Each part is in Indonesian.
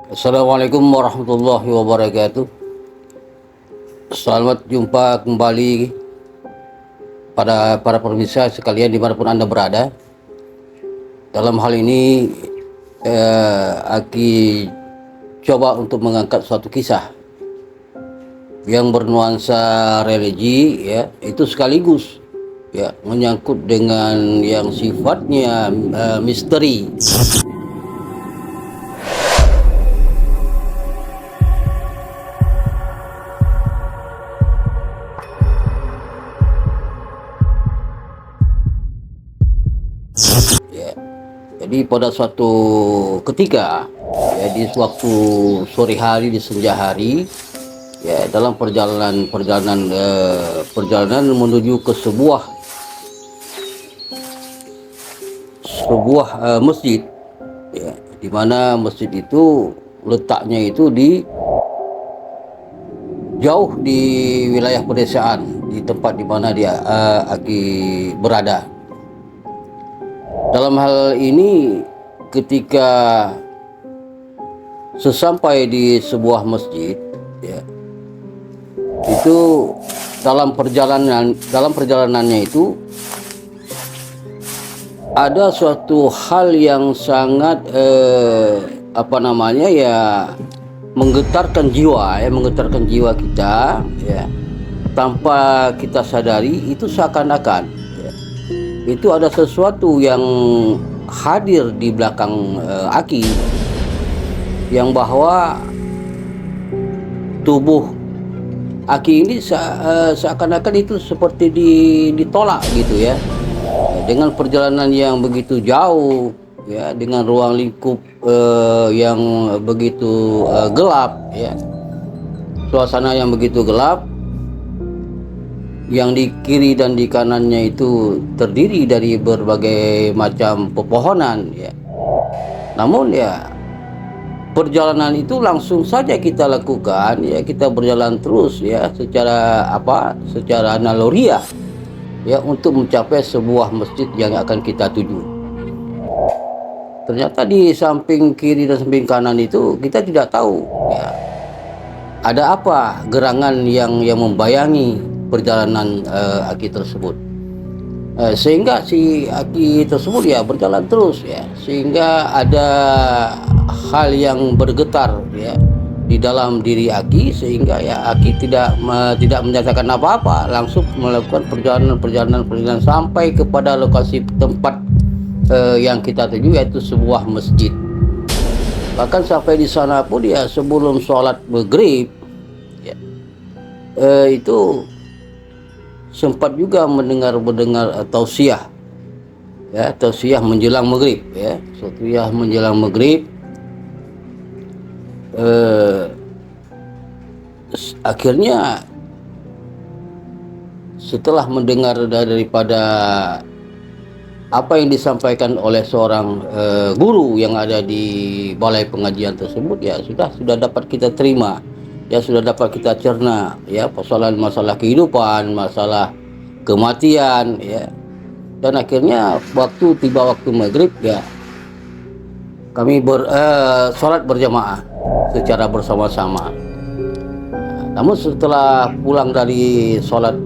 Assalamualaikum warahmatullahi wabarakatuh. Selamat jumpa kembali pada para pemirsa sekalian dimanapun Anda berada. Dalam hal ini Aki coba untuk mengangkat suatu kisah yang bernuansa religi, ya, itu sekaligus ya menyangkut dengan yang sifatnya misteri. Ya, jadi pada suatu ketika, ya, di suatu sore hari, di senja hari, ya, dalam perjalanan menuju ke sebuah masjid, ya, di mana masjid itu letaknya itu jauh di wilayah pedesaan, di tempat di mana dia Aki berada. Dalam hal ini, ketika sesampai di sebuah masjid, ya, itu dalam perjalanannya itu ada suatu hal yang sangat menggetarkan jiwa kita, ya, tanpa kita sadari. Itu seakan-akan, ya, itu ada sesuatu yang hadir di belakang Aki, yang bahwa tubuh Aki ini seakan-akan itu seperti ditolak gitu, ya, dengan perjalanan yang begitu jauh, ya, dengan ruang lingkup yang begitu gelap, ya, suasana yang begitu gelap, yang di kiri dan di kanannya itu terdiri dari berbagai macam pepohonan, ya. Namun, ya, perjalanan itu langsung saja kita lakukan, ya, kita berjalan terus, ya, secara naluriah, ya, untuk mencapai sebuah masjid yang akan kita tuju. Ternyata di samping kiri dan samping kanan itu kita tidak tahu, ya, ada apa gerangan yang membayangi perjalanan Aki tersebut, sehingga si Aki tersebut, ya, berjalan terus, ya, sehingga ada hal yang bergetar, ya, di dalam diri Aki, sehingga, ya, Aki tidak menyatakan apa-apa, langsung melakukan perjalanan sampai kepada lokasi tempat yang kita tuju, yaitu sebuah masjid. Bahkan sampai di sana pun, ya, sebelum sholat maghrib, ya, itu sempat juga mendengar tausiah, ya, tausiah menjelang maghrib, ya, tausiah menjelang maghrib. Akhirnya setelah mendengar daripada apa yang disampaikan oleh seorang guru yang ada di balai pengajian tersebut, ya, sudah dapat kita terima, ya, sudah dapat kita cerna, ya, persoalan masalah kehidupan, masalah kematian, ya. Dan akhirnya tiba waktu maghrib, ya, kami sholat berjamaah secara bersama-sama. Namun setelah pulang dari sholat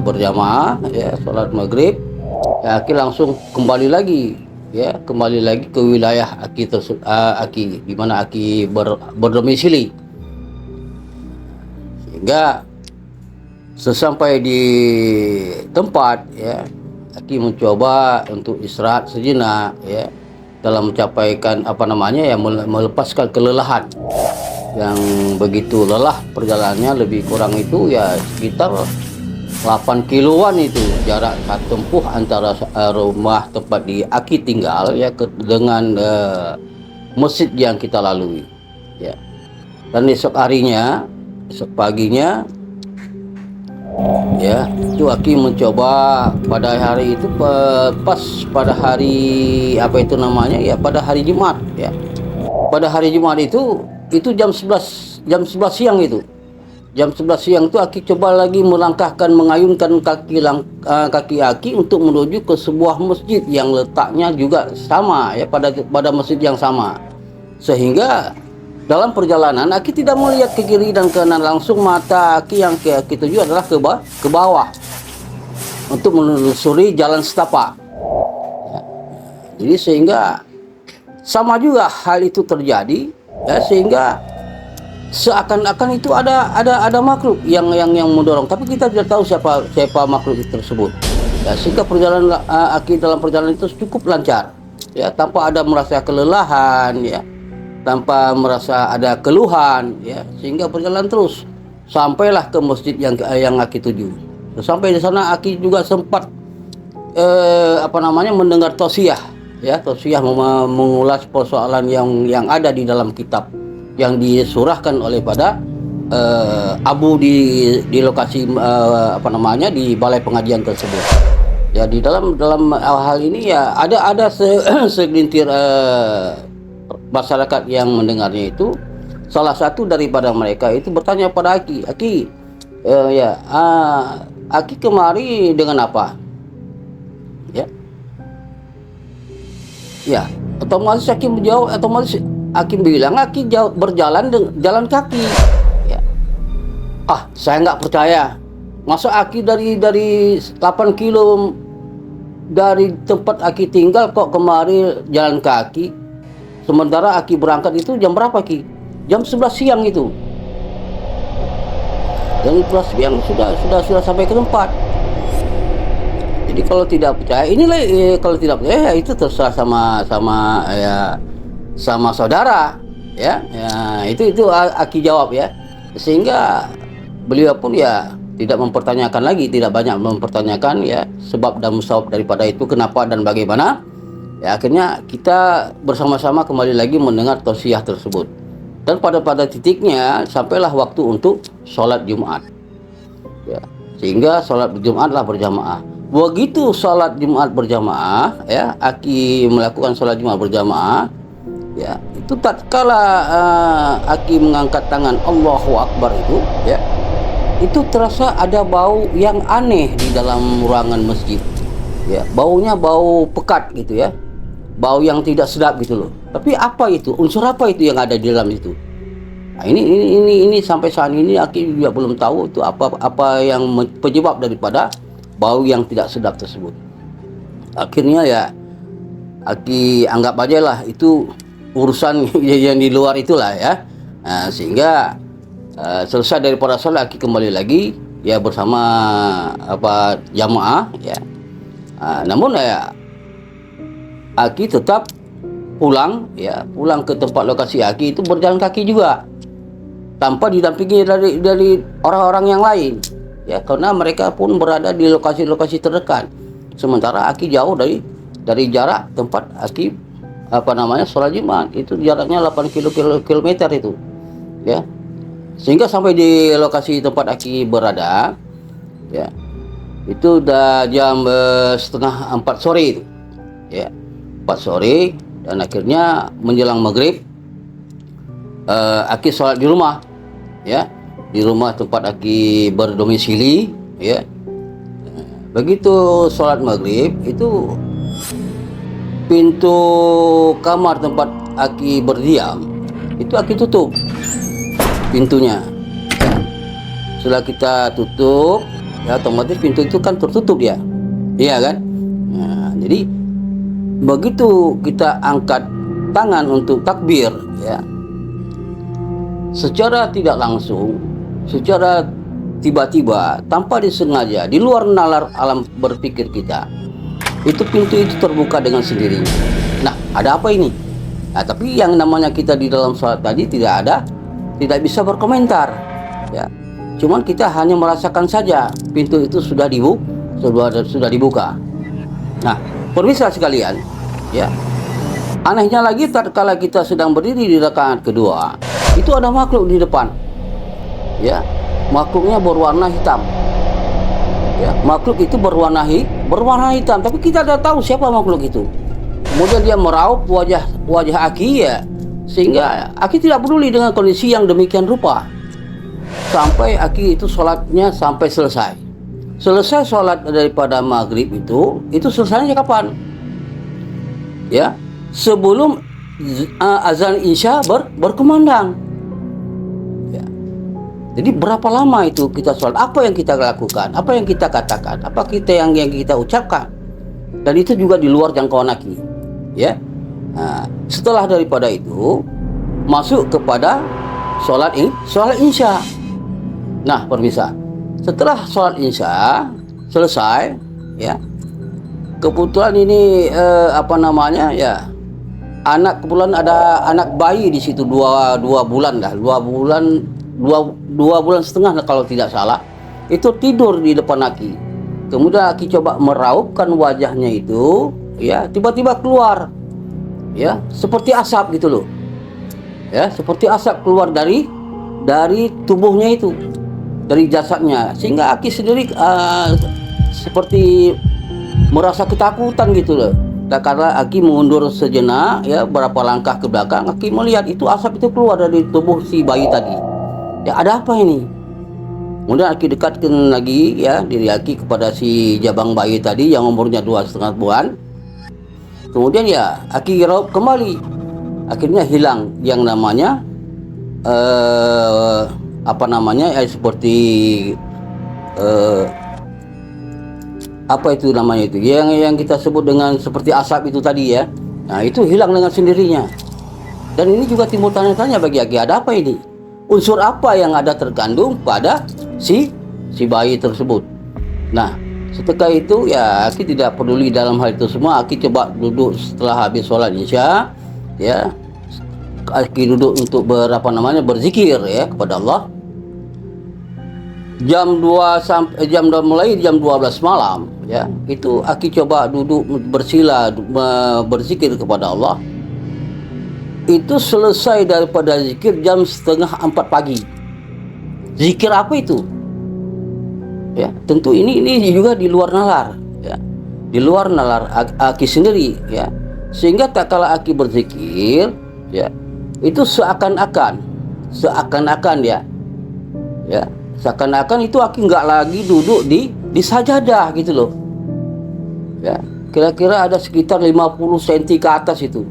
berjamaah, ya, sholat maghrib, ya, Aki langsung kembali lagi ke wilayah Aki di mana Aki berdomisili. Sehingga sesampai di tempat, ya, Aki mencoba untuk istirahat sejenak, ya, dalam mencapaikan melepaskan kelelahan yang begitu lelah. Perjalanannya lebih kurang itu, ya, sekitar 8 kiloan itu jarak tempuh antara rumah tempat di Aki tinggal, ya, dengan masjid yang kita lalui, ya. Dan esok paginya, ya, itu Aki mencoba pada hari itu, pas pada hari pada hari Jumat, ya. Pada hari Jumat itu jam 11 siang itu. Jam 11 siang itu Aki coba lagi mengayunkan kaki Aki untuk menuju ke sebuah masjid yang letaknya juga sama, ya, pada masjid yang sama. Sehingga dalam perjalanan Aki tidak melihat ke kiri dan kanan, langsung mata Aki yang Aki tuju adalah ke bawah untuk menelusuri jalan setapak. Ya. Jadi sehingga sama juga hal itu terjadi, ya, sehingga seakan-akan itu ada makhluk yang mendorong, tapi kita tidak tahu siapa makhluk itu tersebut. Ya, sehingga perjalanan Aki dalam perjalanan itu cukup lancar, ya, tanpa ada merasa kelelahan, ya, tanpa merasa ada keluhan, ya, sehingga berjalan terus sampailah ke masjid yang Aki tuju. Sampai di sana Aki juga sempat mendengar tausiah, ya, tausiah mengulas persoalan yang ada di dalam kitab yang disurahkan oleh pada Abu di lokasi di balai pengajian tersebut. Ya, di dalam hal ini ya ada segelintir masyarakat yang mendengarnya itu. Salah satu daripada mereka itu bertanya pada Aki, Aki kemari dengan apa? Ya, otomatis Aki menjawab, otomatis Aki bilang Aki berjalan jalan kaki. Ya. Saya nggak percaya. Masa Aki dari 8 kilo dari tempat Aki tinggal kok kemari jalan kaki? Sementara Aki berangkat itu jam berapa, Ki? Jam 11 siang itu. Jam 11 siang sudah sampai ke tempat. Jadi kalau tidak percaya, kalau tidak percaya itu terserah sama saudara, ya. Ya, itu Aki jawab, ya. Sehingga beliau pun ya tidak mempertanyakan lagi, tidak banyak mempertanyakan, ya, sebab dan musabab daripada itu kenapa dan bagaimana. Ya, akhirnya kita bersama-sama kembali lagi mendengar tausiah tersebut. Dan pada titiknya sampailah waktu untuk sholat Jumat. Ya, sehingga sholat Jumatlah berjamaah. Begitu sholat Jumat berjamaah, ya, Aki melakukan sholat Jumat berjamaah, ya, itu tatkala Aki mengangkat tangan Allahu Akbar itu, ya, itu terasa ada bau yang aneh di dalam ruangan masjid, ya, baunya bau pekat gitu, ya, bau yang tidak sedap gitu loh. Tapi apa itu, unsur apa itu yang ada di dalam itu? Nah, ini sampai saat ini Aki juga belum tahu itu apa yang penyebab daripada bau yang tidak sedap tersebut. Akhirnya ya Aki anggap aja lah itu urusan yang di luar itulah, ya. Nah, sehingga selesai daripada sholat Aki kembali lagi, ya, bersama jamaah, ya. Namun ya Aki tetap pulang ke tempat lokasi Aki itu berjalan kaki juga, tanpa didampingi dari orang-orang yang lain, ya, karena mereka pun berada di lokasi-lokasi terdekat. Sementara Aki jauh dari jarak tempat Aki sholat Jumat, itu jaraknya 8 kilometer itu, ya. Sehingga sampai di lokasi tempat Aki berada, ya, itu udah jam setengah 4 sore itu, ya, 4 sore. Dan akhirnya menjelang maghrib Aki sholat di rumah, ya, di rumah tempat Aki berdomisili, ya. Begitu sholat maghrib itu pintu kamar tempat Aki berdiam itu Aki tutup pintunya. Setelah kita tutup, ya, otomatis pintu itu kan tertutup, ya, iya kan. Nah, jadi begitu kita angkat tangan untuk takbir, ya, secara tidak langsung, secara tiba-tiba, tanpa disengaja, di luar nalar alam berpikir kita, itu pintu itu terbuka dengan sendirinya. Nah, ada apa ini? Nah, tapi yang namanya kita di dalam sholat tadi tidak bisa berkomentar, ya. Cuman kita hanya merasakan saja pintu itu sudah dibuka. Nah, pemirsa sekalian, ya, anehnya lagi tatkala kita sedang berdiri di rakaat kedua, itu ada makhluk di depan, ya. Makhluknya berwarna hitam, ya. Makhluk itu berwarna hitam, tapi kita tidak tahu siapa makhluk itu. Kemudian dia meraup wajah Aki, ya, sehingga Aki tidak peduli dengan kondisi yang demikian rupa. Sampai Aki itu sholatnya sampai selesai. Selesai sholat daripada maghrib itu selesainya kapan? Ya, sebelum azan Isya berkumandang. Ya. Jadi berapa lama itu kita sholat? Apa yang kita lakukan? Apa yang kita katakan? Apa yang kita ucapkan? Dan itu juga di luar jangkauan aki. Ya. Nah, setelah daripada itu masuk kepada sholat Isya. Nah, pemirsa, setelah sholat Isya selesai, ya, kebetulan ini kebetulan ada anak bayi di situ dua bulan dah, dua bulan setengah kalau tidak salah, itu tidur di depan Aki. Kemudian Aki coba meraupkan wajahnya itu, ya, tiba-tiba keluar, ya, seperti asap gitu loh, ya, seperti asap keluar dari tubuhnya itu, dari jasadnya, sehingga Aki sendiri seperti merasa ketakutan gitu loh. Karena Aki mundur sejenak, ya, berapa langkah ke belakang, Aki melihat itu asap itu keluar dari tubuh si bayi tadi. Ya, ada apa ini? Kemudian Aki dekatkan lagi, ya, diri Aki kepada si jabang bayi tadi yang umurnya 2,5 bulan. Kemudian ya Aki raup kembali. Akhirnya hilang yang namanya seperti apa itu namanya itu yang kita sebut dengan seperti asap itu tadi, ya. Nah, itu hilang dengan sendirinya. Dan ini juga timbul tanya-tanya bagi Aki, ada apa ini? Unsur apa yang ada terkandung pada si bayi tersebut? Nah, setelah itu ya Aki tidak peduli dalam hal itu semua. Aki coba duduk setelah habis sholat Isya, ya. Aki duduk untuk berzikir, ya, kepada Allah. Mulai jam 12 malam, ya, itu Aki coba duduk bersila berzikir kepada Allah. Itu selesai daripada zikir jam 3:30 pagi. Zikir apa itu? Ya, tentu ini juga di luar nalar, ya. Di luar nalar Aki sendiri, ya. Sehingga tak kala Aki berzikir, ya, itu seakan-akan ya. Ya, seakan-akan itu Aki nggak lagi duduk di sajadah gitu loh, ya. Kira-kira ada sekitar 50 cm ke atas itu,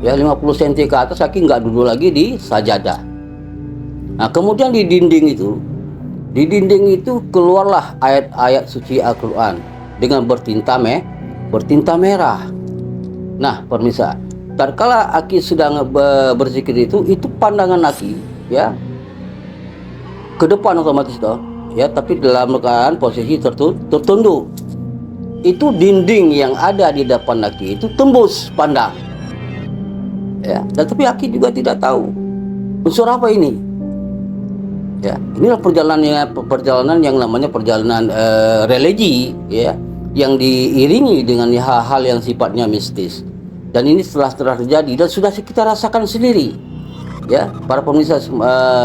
ya, 50 cm ke atas Aki nggak duduk lagi di sajadah. Nah, kemudian di dinding itu keluarlah ayat-ayat suci Al-Quran dengan bertinta merah. Nah, pemirsa, tatkala Aki sedang berzikir itu pandangan Aki, ya, ke depan otomatis toh, ya, tapi dalam keadaan posisi tertunduk. Itu dinding yang ada di depan Aki itu tembus pandang, ya. Dan tapi Aki juga tidak tahu unsur apa ini, ya. Inilah perjalanan yang namanya perjalanan religi, ya, yang diiringi dengan hal-hal yang sifatnya mistis. Dan ini setelah terjadi dan sudah kita rasakan sendiri, ya, para pemirsa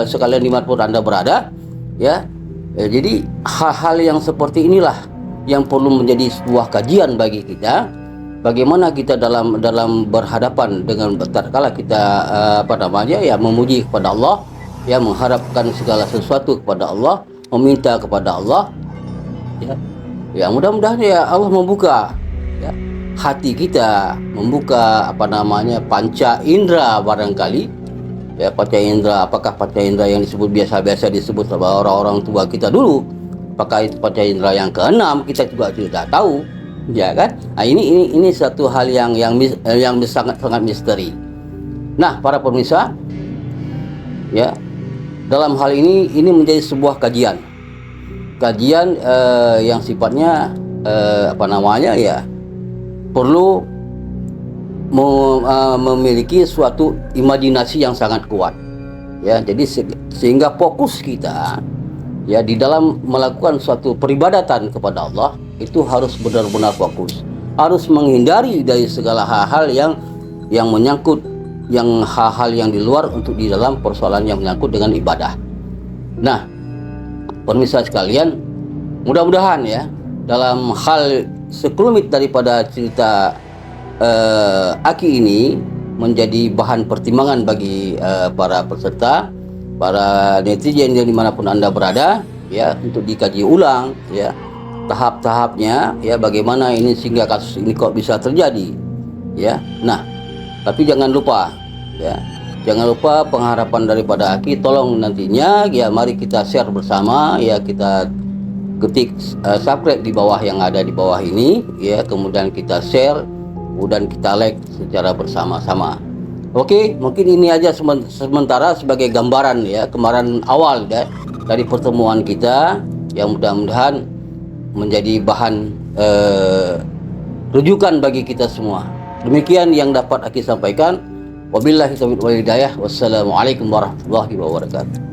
sekalian dimanapun Anda berada, ya. Jadi hal-hal yang seperti inilah yang perlu menjadi sebuah kajian bagi kita. Bagaimana kita dalam berhadapan dengan tatkala kita memuji kepada Allah, ya, mengharapkan segala sesuatu kepada Allah, meminta kepada Allah, ya. Ya, mudah-mudahan ya Allah membuka, ya, hati kita, membuka panca indera barangkali, ya, panca indera. Apakah panca indera yang disebut biasa-biasa disebut oleh orang-orang tua kita dulu, apakah itu panca indera yang keenam, kita juga tidak tahu, ya kan. Nah, ini satu hal yang sangat misteri. Nah, para pemirsa, ya, dalam hal ini menjadi sebuah kajian yang sifatnya ya, perlu memiliki suatu imajinasi yang sangat kuat, ya. Jadi sehingga fokus kita, ya, di dalam melakukan suatu peribadatan kepada Allah itu harus benar-benar fokus, harus menghindari dari segala hal-hal yang menyangkut, yang hal-hal yang di luar untuk di dalam persoalan yang menyangkut dengan ibadah. Nah, pemirsa sekalian, mudah-mudahan ya dalam hal sekelumit daripada cerita Aki ini menjadi bahan pertimbangan bagi para peserta, para netizen yang dimanapun Anda berada, ya, untuk dikaji ulang, ya, tahap-tahapnya, ya, bagaimana ini sehingga kasus ini kok bisa terjadi, ya. Nah, Tapi jangan lupa ya, jangan lupa pengharapan daripada Aki, tolong nantinya ya mari kita share bersama ya, kita ketik subscribe di bawah yang ada di bawah ini ya, kemudian kita share, kemudian kita like secara bersama-sama. Oke, mungkin ini aja sementara sebagai gambaran ya, kemarin awal ya, dari pertemuan kita yang mudah-mudahan menjadi bahan rujukan bagi kita semua. Demikian yang dapat Aki sampaikan. Wabillahi taufiq wal hidayah. Wassalamualaikum warahmatullahi wabarakatuh.